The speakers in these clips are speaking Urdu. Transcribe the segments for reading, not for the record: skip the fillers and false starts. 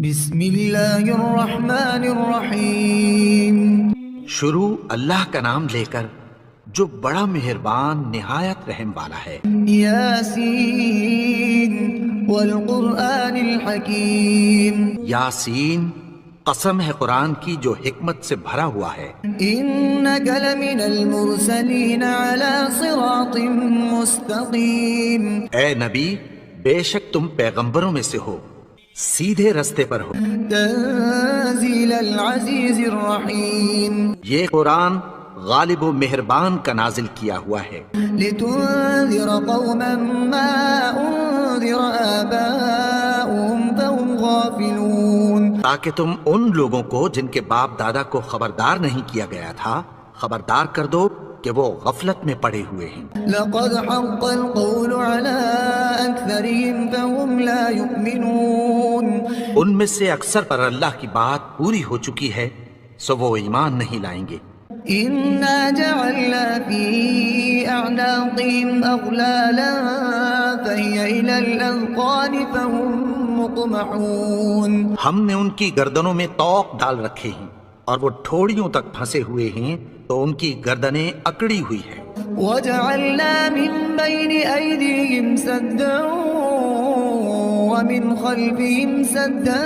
بسم اللہ الرحمن الرحیم۔ شروع اللہ کا نام لے کر جو بڑا مہربان نہایت رحم والا ہے۔ یاسین والقرآن الحکیم۔ یاسین، قسم ہے قرآن کی جو حکمت سے بھرا ہوا ہے۔ انک لمن المرسلین علی صراط مستقیم۔ اے نبی، بے شک تم پیغمبروں میں سے ہو، سیدھے رستے پر ہو۔ تنزیل العزیز الرحیم۔ یہ قرآن غالب و مہربان کا نازل کیا ہوا ہے۔ لتنذر قوما ما انذر آباؤهم فهم غافلون۔ تاکہ تم ان لوگوں کو جن کے باپ دادا کو خبردار نہیں کیا گیا تھا خبردار کر دو کہ وہ غفلت میں پڑے ہوئے ہیں۔ لقد حق القول على أكثرهم فهم لا يؤمنون۔ ان میں سے اکثر پر اللہ کی بات پوری ہو چکی ہے سو وہ ایمان نہیں لائیں گے۔ إنا جعلنا في أعناقهم أغلالا فهي إلى الأذقان فهم مقمحون۔ ہم نے ان کی گردنوں میں طوق ڈال رکھے ہیں اور وہ ٹھوڑیوں تک پھنسے ہوئے ہیں تو ان کی گردنیں اکڑی ہوئی ہیں۔ وجعلنا من بين أيديهم سدا ومن خلفهم سدا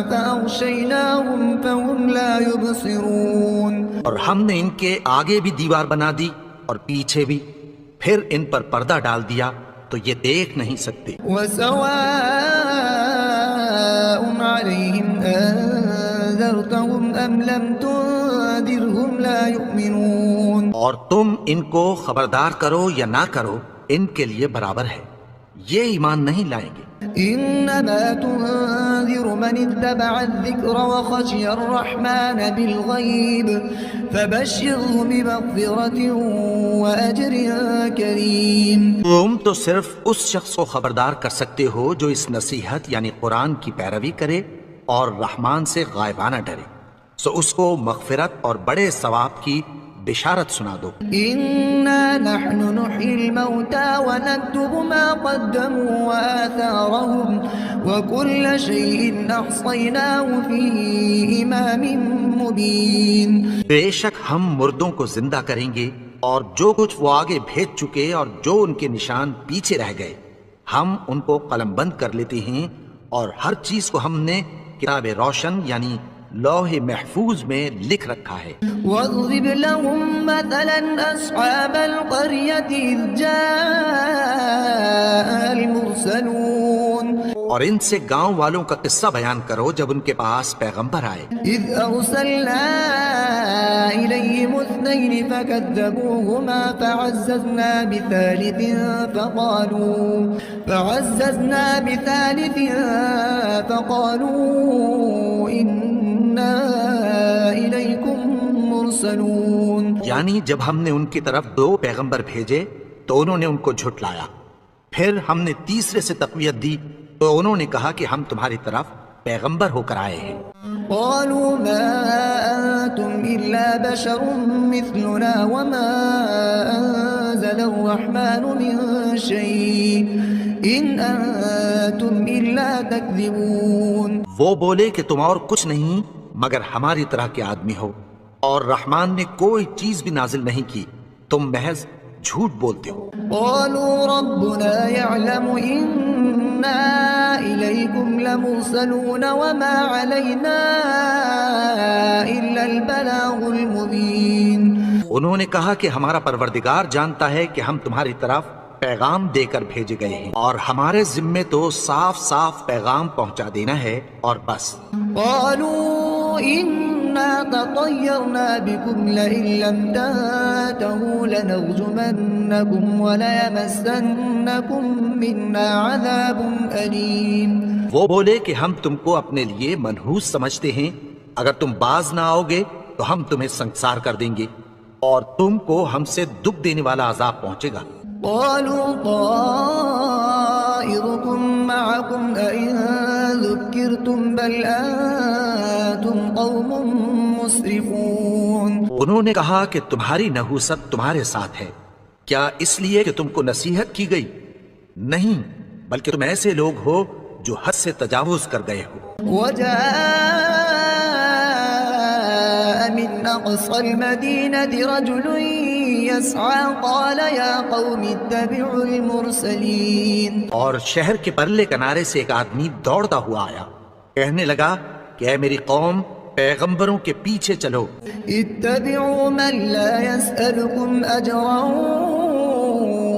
فأغشيناهم فهم لا يبصرون۔ اور ہم نے ان کے آگے بھی دیوار بنا دی اور پیچھے بھی، پھر ان پر پردہ ڈال دیا تو یہ دیکھ نہیں سکتے۔ وسواء عليهم أنذرتهم أم لم تنذرهم لا يؤمنون۔ اور تم ان کو خبردار کرو یا نہ کرو ان کے لیے برابر ہے، یہ ایمان نہیں لائیں گے۔ إنما تنذر من اتبع الذكر وخشي الرحمن بالغيب فبشره بمغفرة وأجر كريم۔ تم تو صرف اس شخص کو خبردار کر سکتے ہو جو اس نصیحت یعنی قرآن کی پیروی کرے اور رحمان سے غائبانہ ڈرے، سو اس کو مغفرت اور بڑے ثواب کی بشارت سنا دو۔ إنا نحن نحيي الموتى ونكتب ما قدموا وآثارهم وكل شيء أحصيناه في إمام مبين۔ بے شک ہم مردوں کو زندہ کریں گے اور جو کچھ وہ آگے بھیج چکے اور جو ان کے نشان پیچھے رہ گئے ہم ان کو قلم بند کر لیتے ہیں، اور ہر چیز کو ہم نے کتاب روشن یعنی لوح محفوظ میں لکھ رکھا ہے۔ واضرب لهم مثلا أصحاب القرية إذ جاء المرسلون۔ اور ان سے گاؤں والوں کا قصہ بیان کرو جب ان کے پاس پیغمبر آئے۔ إذ أرسلنا إليهم اثنين فكذبوهما فعززنا بثالث فقالوا إنا إليكم مرسلون۔ یعنی جب ہم نے ان کی طرف دو پیغمبر بھیجے تو انہوں نے ان کو جھٹلایا، پھر ہم نے تیسرے سے تقویت دی تو انہوں نے کہا کہ ہم تمہاری طرف پیغمبر ہو کر آئے ہیں۔ قالوا ما أنتم إلا بشر مثلنا وما أنزل الرحمن من شيء إن أنتم إلا تكذبون۔ وہ بولے کہ تم اور کچھ نہیں مگر ہماری طرح کے آدمی ہو، اور رحمان نے کوئی چیز بھی نازل نہیں کی، تم محض جھوٹ بولتے ہو۔ قالوا ربنا يعلم إنا إليكم لمرسلون وما علينا إلا البلاغ المبين۔ انہوں نے کہا کہ ہمارا پروردگار جانتا ہے کہ ہم تمہاری طرف پیغام دے کر بھیجے گئے ہیں، اور ہمارے ذمے تو صاف صاف پیغام پہنچا دینا ہے اور بس۔ قالوا إنا تطيرنا بكم لئن لم تنتهوا لنرجمنكم وليمسنكم منا عذاب أليم۔ وہ بولے کہ ہم تم کو اپنے لیے منحوس سمجھتے ہیں، اگر تم باز نہ آؤ گے تو ہم تمہیں سنسار کر دیں گے اور تم کو ہم سے دکھ دینے والا عذاب پہنچے گا۔ قالوا طائركم معكم أئن ذكرتم بل أنتم قوم مسرفون۔ انہوں نے کہا کہ تمہاری نحوست تمہارے ساتھ ہے، کیا اس لیے کہ تم کو نصیحت کی گئی؟ نہیں، بلکہ تم ایسے لوگ ہو جو حد سے تجاوز کر گئے ہو۔ وجاء من أقصى المدينة رجل يسعى قال يا قوم اتبعوا المرسلين۔ اور شہر کے پرلے کنارے سے ایک آدمی دوڑتا ہوا آیا، کہنے لگا کہ اے میری قوم، پیغمبروں کے پیچھے چلو۔ اتبعوا من لا يسألكم أجرا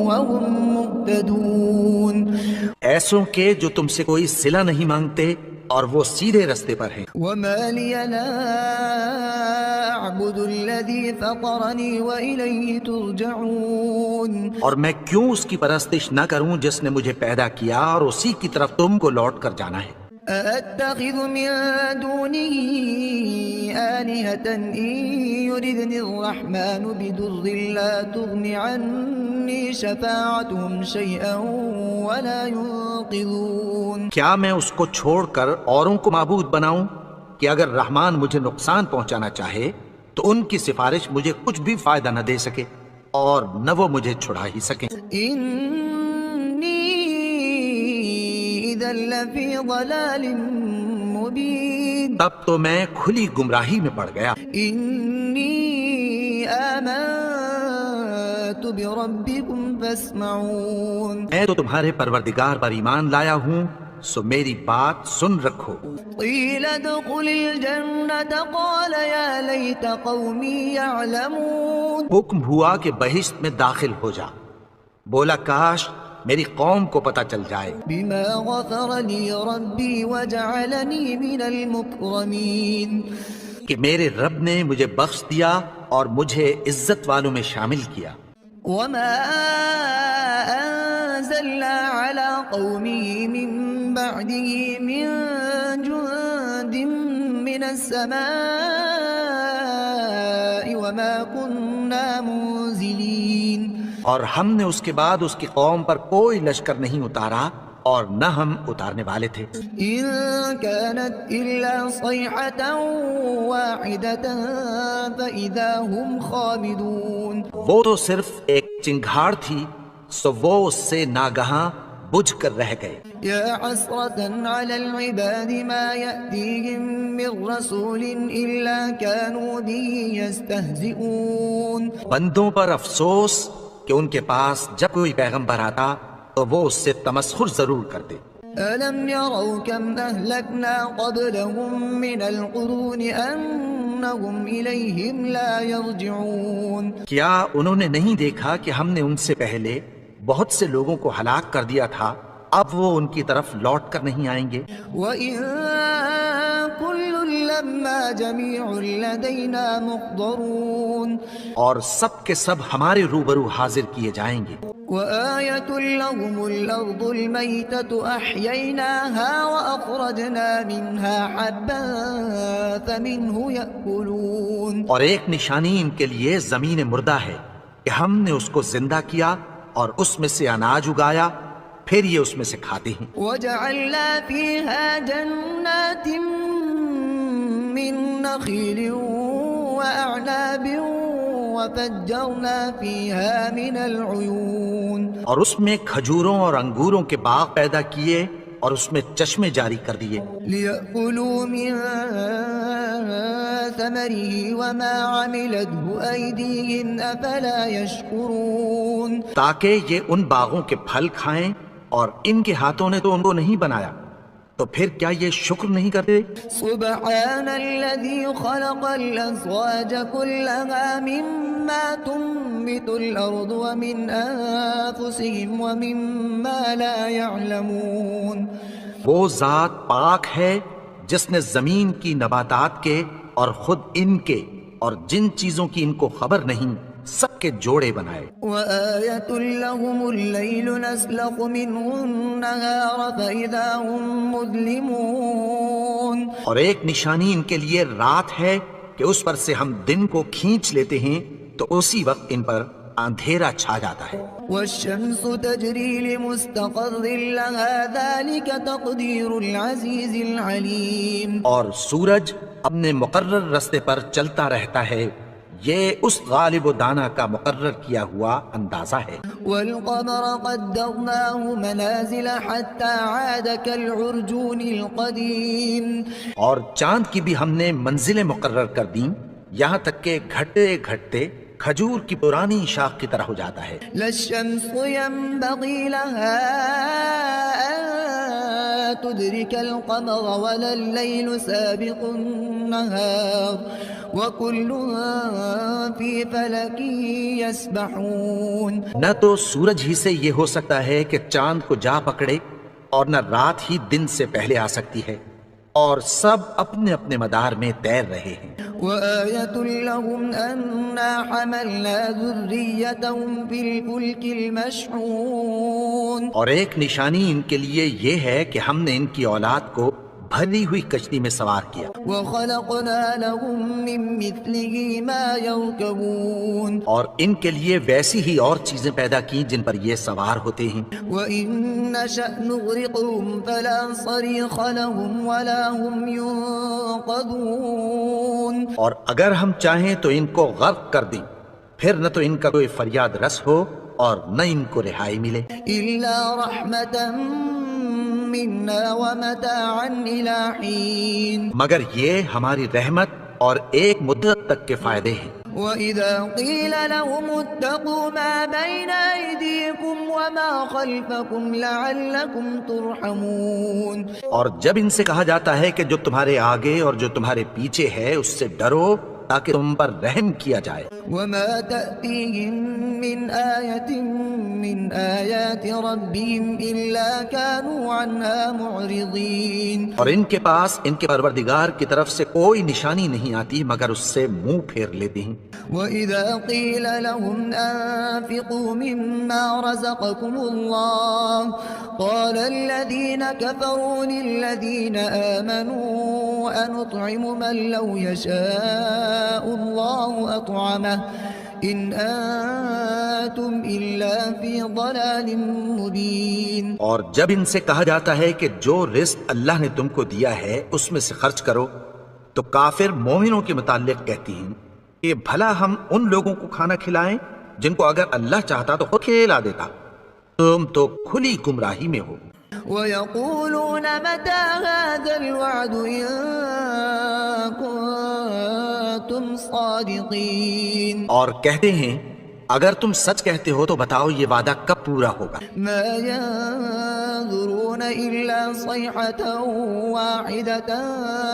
وهم مهتدون۔ ایسوں کے جو تم سے کوئی صلہ نہیں مانگتے اور وہ سیدھے رستے پر ہیں۔ وما لي لا أعبد الذي فطرني وإليه ترجعون۔ اور میں کیوں اس کی پرستش نہ کروں جس نے مجھے پیدا کیا اور اسی کی طرف تم کو لوٹ کر جانا ہے۔ أأتخذ من دونه آلهة إن يردني الرحمن بضر لا تغن عني شفاعتهم شيئا ولا ينقذون۔ کیا میں اس کو چھوڑ کر اوروں کو معبود بناؤں کہ اگر رحمان مجھے نقصان پہنچانا چاہے تو ان کی سفارش مجھے کچھ بھی فائدہ نہ دے سکے اور نہ وہ مجھے چھڑا ہی سکیں۔ إذا لفي ضلال مبين۔ تب تو میں کھلی گمراہی میں پڑ گیا۔ إني آمنت بربكم فاسمعون۔ میں تو تمہارے پروردگار پر ایمان لایا ہوں، سو میری بات سن رکھو۔ قيل ادخل الجنة قال يا ليت قومي يعلمون۔ حکم ہوا کہ بہشت میں داخل ہو جا، بولا کاش میری قوم کو پتہ چل جائے۔ بما غفر لي ربي وجعلني من المكرمين۔ کہ میرے رب نے مجھے بخش دیا اور مجھے عزت والوں میں شامل کیا۔ وما أنزلنا على قومه من بعده من جند من السماء وما كنا منزلين۔ اور ہم نے اس کے بعد اس کی قوم پر کوئی لشکر نہیں اتارا اور نہ ہم اتارنے والے تھے۔ إن كانت إلا صيحة واحدة فإذا هم خامدون۔ وہ تو صرف ایک چنگھاڑ تھی، سو وہ اس سے ناگہاں بجھ کر رہ گئے۔ يا حسرة على العباد ما يأتيهم من رسول إلا كانوا به يستهزئون۔ بندوں پر افسوس کہ ان کے پاس جب کوئی پیغمبر آتا تو وہ اس سے تمسخر ضرور کرتے۔ ألم يروا كم أهلكنا قبلهم من القرون أنهم إليهم لا يرجعون۔ کیا انہوں نے نہیں دیکھا کہ ہم نے ان سے پہلے بہت سے لوگوں کو ہلاک کر دیا تھا، اب وہ ان کی طرف لوٹ کر نہیں آئیں گے۔ وَإِن كُلٌّ لَمَّا جَمِيعٌ لَدَيْنَا مُحْضَرُونَ۔ اور سب کے سب ہمارے روبرو حاضر کیے جائیں گے۔ وَآيَةٌ لَهُمُ الْأَرْضُ الْمَيْتَةُ أَحْيَيْنَاهَا وَأَخْرَجْنَا مِنْهَا حَبًّا فَمِنْهُ يَأْكُلُونَ۔ اور ایک نشانی ان کے لیے زمین مردہ ہے کہ ہم نے اس کو زندہ کیا اور اس میں سے اناج اگایا، پھر یہ اس میں سے کھاتے ہیں۔ وَجَعَلْنَا فِيهَا جَنَّاتٍ مِّن نَخِيلٍ وَأَعْنَابٍ وَفَجَّرْنَا فِيهَا مِنَ الْعُيُونِ۔ اور اس میں کھجوروں اور انگوروں کے باغ پیدا کیے اور اس میں چشمے جاری کر دیے۔ لِيَأْكُلُوا مِن ثَمَرِهِ وَمَا عَمِلَتْهُ أَيْدِيهِمْ أَفَلَا يَشْكُرُونَ۔ تاکہ یہ ان باغوں کے پھل کھائیں اور ان کے ہاتھوں نے تو ان کو نہیں بنایا، تو پھر کیا یہ شکر نہیں کرتے؟ سبحان الذي خلق الأزواج كلها مما تنبت الأرض ومن أنفسهم ومما لا يعلمون۔ وہ ذات پاک ہے جس نے زمین کی نباتات کے اور خود ان کے اور جن چیزوں کی ان کو خبر نہیں سب کے جوڑے بنائے۔ وآية لهم الليل نسلخ منه النهار فإذا هم مظلمون۔ اور ایک نشانی ان کے لیے رات ہے کہ اس پر سے ہم دن کو کھینچ لیتے ہیں تو اسی وقت ان پر اندھیرا چھا جاتا ہے۔ والشمس تجري لمستقر لها ذلك تقدير العزيز العليم۔ اور سورج اپنے مقرر راستے پر چلتا رہتا ہے، یہ اس غالب و دانا کا مقرر کیا ہوا اندازہ ہے۔ والقمر قدرناه منازل حتى عاد كالعرجون القديم اور چاند کی بھی ہم نے منزلیں مقرر کر دیں یہاں تک کہ گھٹتے گھٹتے کھجور کی پرانی شاخ کی طرح ہو جاتا ہے۔ لا الشمس ينبغي لها أن تدرك القمر ولا الليل سابق النهار وكل في فلك يسبحون۔ نہ تو سورج ہی سے یہ ہو سکتا ہے کہ چاند کو جا پکڑے اور نہ رات ہی دن سے پہلے آ سکتی ہے، اور سب اپنے اپنے مدار میں تیر رہے ہیں۔ وآية لهم أنا حملنا ذريتهم في الفلك المشحون۔ اور ایک نشانی ان کے لیے یہ ہے کہ ہم نے ان کی اولاد کو بھری ہوئی کشتی میں سوار کیا، وخلقنا لهم من مثله ما يركبون۔ اور ان کے لیے ویسی ہی اور چیزیں پیدا کی جن پر یہ سوار ہوتے ہیں۔ وإن نشأ نغرقهم فلا صريخ لهم ولا هم ينقذون۔ اور اگر ہم چاہیں تو ان کو غرق کر دیں، پھر نہ تو ان کا کوئی فریاد رس ہو اور نہ ان کو رہائی ملے۔ إلا رحمة منا ومتاعا إلى حين۔ مگر یہ ہماری رحمت اور ایک مدت تک کے فائدے ہیں۔ وإذا قيل لهم اتقوا ما بين أيديكم وما خلفكم لعلكم ترحمون۔ اور جب ان سے کہا جاتا ہے کہ جو تمہارے آگے اور جو تمہارے پیچھے ہے اس سے ڈرو تاکہ تم پر رحم کیا جائے۔ وما تأتيهم من آية من آيات ربهم إلا كانوا عنها معرضين۔ اور ان کے پاس ان کے پروردگار کی طرف سے کوئی نشانی نہیں آتی مگر اس سے منہ پھیر لیتے ہیں۔ وإذا قيل لهم أنفقوا مما رزقكم الله قال الذين كفروا للذين آمنوا أنطعم من لو يشاء الله أطعمه إن أنتم إلا في ضلال مبين۔ اور جب ان سے کہا جاتا ہے کہ جو رزق اللہ نے تم کو دیا ہے اس میں سے خرچ کرو تو کافر مومنوں کے متعلق کہتی ہیں کہ بھلا ہم ان لوگوں کو کھانا کھلائیں جن کو اگر اللہ چاہتا تو خود کھلا دیتا، تم تو کھلی گمراہی میں ہو۔ ويقولون متى هذا الوعد إن كنتم صادقين۔ اور کہتے ہیں اگر تم سچ کہتے ہو تو بتاؤ یہ وعدہ کب پورا ہوگا۔ ما ينظرون إلا صيحة واحدة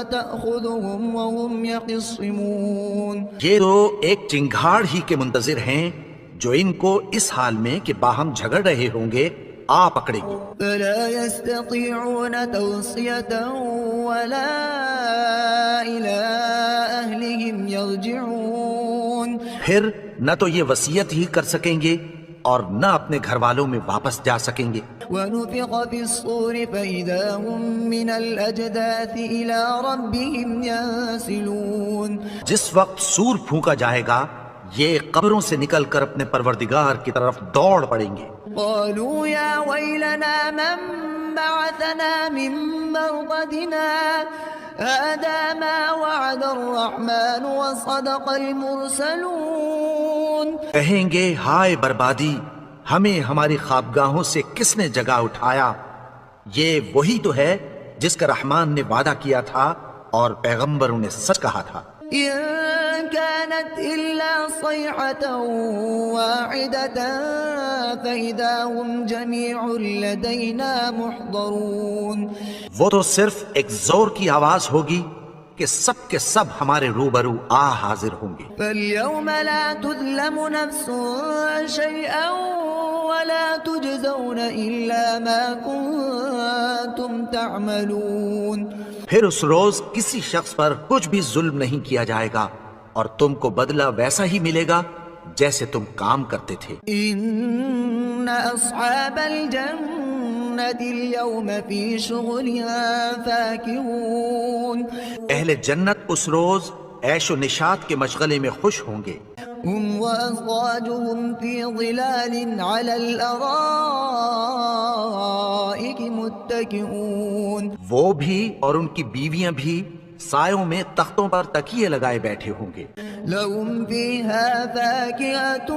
تأخذهم وهم يخصمون۔ یہ تو ایک چنگھاڑ ہی کے منتظر ہیں جو ان کو اس حال میں کہ باہم جھگڑ رہے ہوں گے آ پکڑے گی۔ فلا يستطيعون توصية ولا إلى أهلهم يرجعون۔ پھر نہ تو یہ وصیت ہی کر سکیں گے اور نہ اپنے گھر والوں میں واپس جا سکیں گے۔ ونفخ في الصور فإذا هم من الأجداث إلى ربهم ينسلون۔ جس وقت سور پھونکا جائے گا یہ قبروں سے نکل کر اپنے پروردگار کی طرف دوڑ پڑیں گے۔ قالوا يا ويلنا من بعثنا من مرقدنا هذا ما وعد الرحمن وصدق المرسلون۔ کہیں گے ہائے بربادی، ہمیں ہماری خوابگاہوں سے کس نے جگہ اٹھایا، یہ وہی تو ہے جس کا رحمان نے وعدہ کیا تھا اور پیغمبروں نے سچ کہا تھا۔ إن كانت إلا صيحة واحدة فإذا هم جميع لدينا محضرون۔ وہ تو صرف ایک زور کی آواز ہوگی کہ سب کے سب ہمارے روبرو آ حاضر ہوں گے۔ فاليوم لا تظلم نفس شيئا ولا تجزون إلا ما كنتم تعملون۔ پھر اس روز کسی شخص پر کچھ بھی ظلم نہیں کیا جائے گا اور تم کو بدلہ ویسا ہی ملے گا جیسے تم کام کرتے تھے۔ إن أصحاب الجنة اليوم في شغلها فاكهون۔ اہل جنت اس روز عیش و نشاط کے مشغلے میں خوش ہوں گے۔ هم وأزواجهم في ظلال على الأرائك متكئون۔ وہ بھی اور ان کی بیویاں بھی سایوں میں تختوں پر تکیے لگائے بیٹھے ہوں گے. لهم فيها فاكهة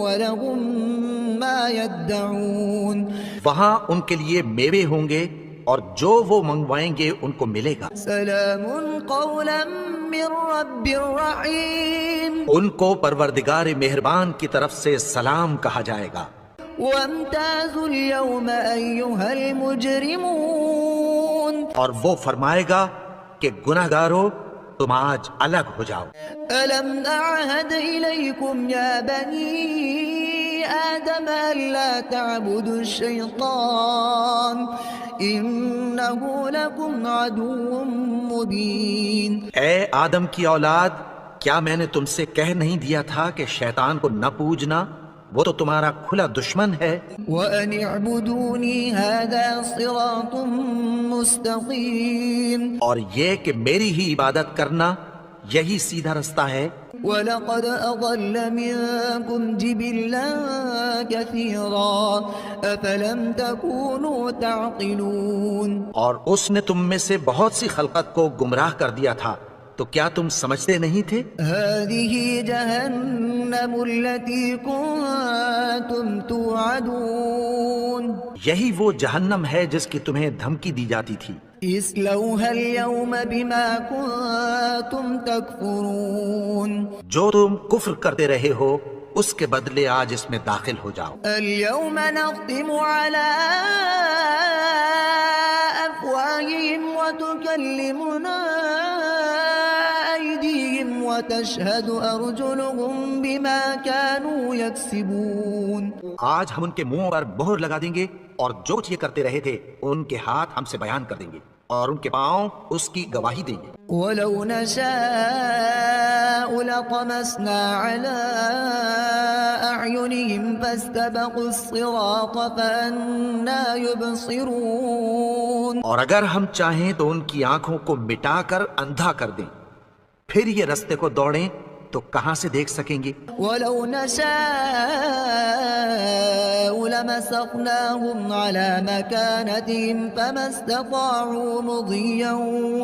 ولهم ما يدعون وہاں ان کے لیے میوے ہوں گے اور جو وہ منگوائیں گے ان کو ملے گا. سلام قولا من رب رحيم ان کو پروردگار مہربان کی طرف سے سلام کہا جائے گا. وامتازوا اليوم أيها المجرمون اور وہ فرمائے گا کہ گناہگارو تم آج الگ ہو جاؤ. ألم أعهد إليكم يا بني آدم ألا تعبدوا الشيطان إنه لكم عدو مبين. اے آدم کی اولاد، کیا میں نے تم سے کہہ نہیں دیا تھا کہ شیطان کو نہ پوجنا؟ وہ تو تمہارا کھلا دشمن ہے. وأن اعبدوني هذا صراط مستقيم. اور یہ کہ میری ہی عبادت کرنا یہی سیدھا رستہ ہے. وَلَقَدْ أَضَلَّ مِنكُمْ جِبِلًّا كَثِيرًا أَفَلَمْ تَكُونُوا تَعْقِلُونَ. اور اس نے تم میں سے بہت سی خلقت کو گمراہ کر دیا تھا، تو کیا تم سمجھتے نہیں تھے؟ هَذِهِ جَهَنَّمُ الَّتِي كُنتُمْ تُوعَدُونَ. یہی وہ جہنم ہے جس کی تمہیں دھمکی دی جاتی تھی. اصلوها اليوم بما كنتم تكفرون. جو تم کفر کرتے رہے ہو اس کے بدلے آج اس میں داخل ہو جاؤ. اليوم نختم على أفواههم وتكلمنا أيديهم وتشهد أرجلهم بما كانوا يكسبون. آج ہم ان کے منہ پر مہر لگا دیں گے اور جو کچھ یہ کرتے رہے تھے ان کے ہاتھ ہم سے بیان کر دیں گے اور ان کے پاؤں اس کی گواہی دیں گے. وَلَوْ نَشَاءُ لَطَمَسْنَا عَلَىٰ أَعْيُنِهِمْ فَاسْتَبَقُوا الصِّرَاطَ فَأَنَّىٰ يُبْصِرُونَ. اور اگر ہم چاہیں تو ان کی آنکھوں کو مٹا کر اندھا کر دیں، پھر یہ رستے کو دوڑیں تو کہاں سے دیکھ سکیں گے. وَلَوْ نَشَاءُ لَمَسَخْنَاهُمْ عَلَىٰ مَكَانَتِهِمْ فَمَا اسْتَطَاعُوا مُضِيًّا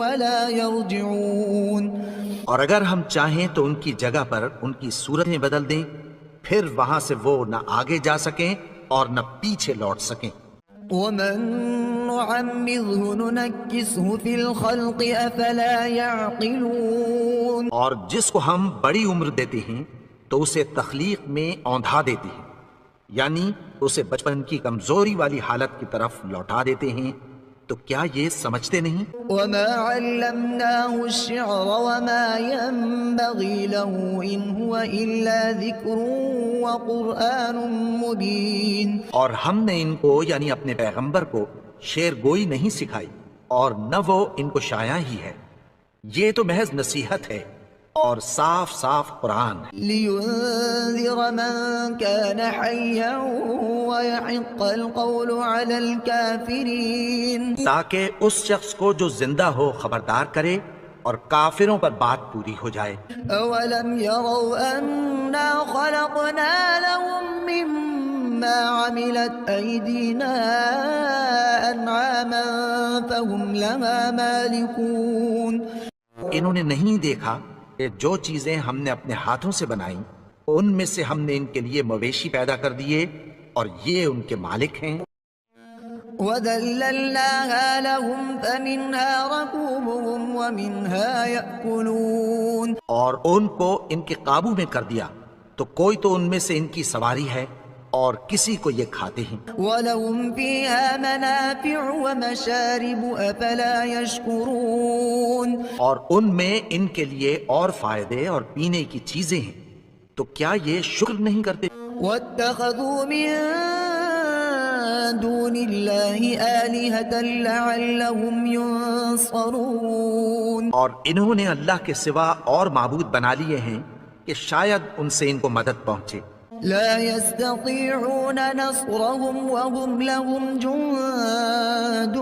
وَلَا يَرْجِعُونَ. اور اگر ہم چاہیں تو ان کی جگہ پر ان کی صورتیں بدل دیں، پھر وہاں سے وہ نہ آگے جا سکیں اور نہ پیچھے لوٹ سکیں. وَمَن نُّعَمِّرْهُ نُنَكِّسْهُ فِي الْخَلْقِ أَفَلَا يَعْقِلُونَ. اور جس کو ہم بڑی عمر دیتے ہیں تو اسے تخلیق میں اوندھا دیتے ہیں، یعنی اسے بچپن کی کمزوری والی حالت کی طرف لوٹا دیتے ہیں. تو کیا یہ سمجھتے نہیں؟ وَمَا عَلَّمْنَاهُ الشِّعْرَ وَمَا يَنبَغِي لَهُ إِنْ هُوَ إِلَّا ذِكْرٌ وَقُرْآنٌ مُبِينٌ. اور ہم نے ان کو یعنی اپنے پیغمبر کو شعر گوئی نہیں سکھائی اور نہ وہ ان کو شاعری ہی ہے، یہ تو محض نصیحت ہے اور صاف صاف قرآن ہے. لِيُنذِرَ مَن كَانَ حَيًّا وَيَحِقَّ الْقَوْلُ عَلَى الْكَافِرِينَ. تاکہ اس شخص کو جو زندہ ہو خبردار کرے اور کافروں پر بات پوری ہو جائے. أَوَلَمْ يَرَوْا أَنَّا خَلَقْنَا لَهُم مِّمَّا عَمِلَتْ أَيْدِينَا أَنْعَامًا فَهُمْ لَهَا مَالِكُونَ. انہوں نے نہیں دیکھا کہ جو چیزیں ہم نے اپنے ہاتھوں سے بنائیں ان میں سے ہم نے ان کے لیے مویشی پیدا کر دیے اور یہ ان کے مالک ہیں. وَذَلَّلْنَاهَا لَهُمْ فَمِنْهَا رَكُوبُهُمْ وَمِنْهَا يَأْكُلُونَ. اور ان کو ان کے قابو میں کر دیا تو کوئی تو ان میں سے ان کی سواری ہے اور کسی کو یہ کھاتے ہیں. وَلَهُمْ فِيهَا مَنَافِعُ وَمَشَارِبُ أَفَلَا يَشْكُرُونَ. اور ان میں ان کے لیے اور فائدے اور پینے کی چیزیں ہیں، تو کیا یہ شکر نہیں کرتے؟ وَاتَّخَذُوا مِن دُونِ اللَّهِ آلِهَةً لَعَلَّهُمْ يُنصَرُونَ. اور انہوں نے اللہ کے سوا اور معبود بنا لیے ہیں کہ شاید ان سے ان کو مدد پہنچے. لا يستطيعون نصرهم وهم لهم جند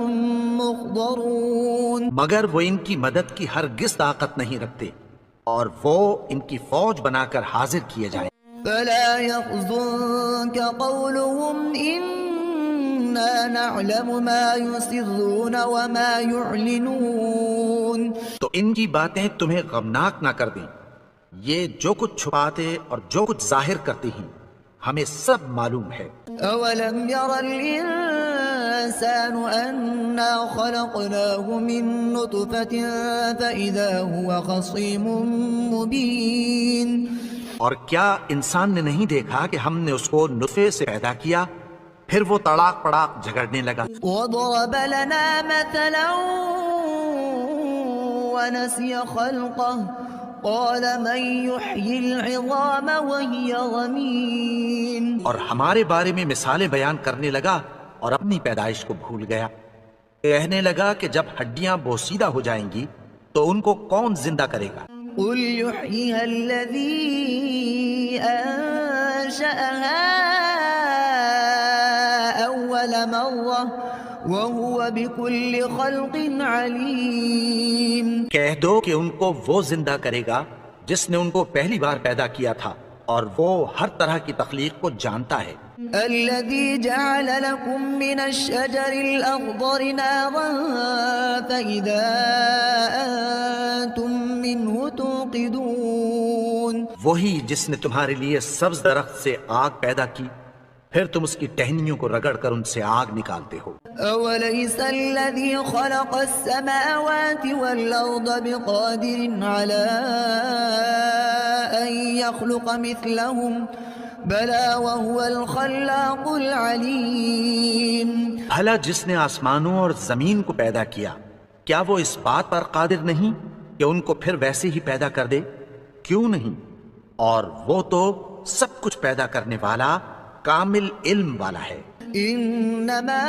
محضرون. مگر وہ ان کی مدد کی ہرگز طاقت نہیں رکھتے اور وہ ان کی فوج بنا کر حاضر کیے جائیں. فلا يحزنك قولهم إنا نعلم ما يسرون وما يعلنون. تو ان کی باتیں تمہیں غمناک نہ کر دیں. یہ جو کچھ چھپاتے اور جو کچھ ظاہر کرتی ہیں ہمیں سب معلوم ہے. أولم ير الإنسان أنا خلقناه من نطفة فإذا هو خصيم مبين. اور کیا انسان نے نہیں دیکھا کہ ہم نے اس کو نطفے سے پیدا کیا پھر وہ تڑاک پڑاک جھگڑنے لگا. وضرب لنا مثلا ونسي خلقه قال من يحيي العظام وهي رميم. اور ہمارے بارے میں مثالیں بیان کرنے لگا اور اپنی پیدائش کو بھول گیا. کہنے لگا کہ جب ہڈیاں بوسیدہ ہو جائیں گی تو ان کو کون زندہ کرے گا؟ قل يحييها الذي أنشأها أول مرة وهو بكل خلق عليم. کہہ دو کہ ان کو وہ زندہ کرے گا جس نے ان کو پہلی بار پیدا کیا تھا اور وہ ہر طرح کی تخلیق کو جانتا ہے. الذي جعل لكم من الشجر الأخضر نارا فإذا أنتم منه توقدون. وہی جس نے تمہارے لیے سبز درخت سے آگ پیدا کی پھر تم اس کی ٹہنیوں کو رگڑ کر ان سے آگ نکالتے ہو. أوليس الذي خلق السماوات والأرض بقادر على أن يخلق مثلهم بلى وهو الخلاق العليم. بھلا جس نے آسمانوں اور زمین کو پیدا کیا کیا وہ اس بات پر قادر نہیں کہ ان کو پھر ویسے ہی پیدا کر دے؟ کیوں نہیں؟ اور وہ تو سب کچھ پیدا کرنے والا کامل علم والا ہے. إنما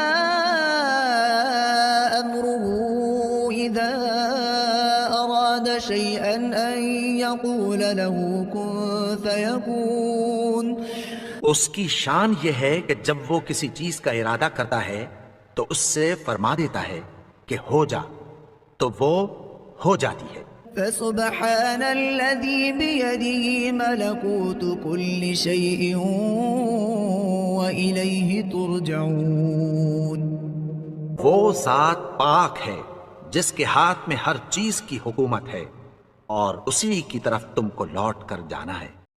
أمره إذا أراد شيئا أن يقول له كن فيكون. اس کی شان یہ ہے کہ جب وہ کسی چیز کا ارادہ کرتا ہے تو اس سے فرما دیتا ہے کہ ہو جا تو وہ ہو جاتی ہے. فسبحان الذي بيده ملكوت كل شيء وإليه ترجعون. وہ ذات پاک ہے جس کے ہاتھ میں ہر چیز کی حکومت ہے اور اسی کی طرف تم کو لوٹ کر جانا ہے.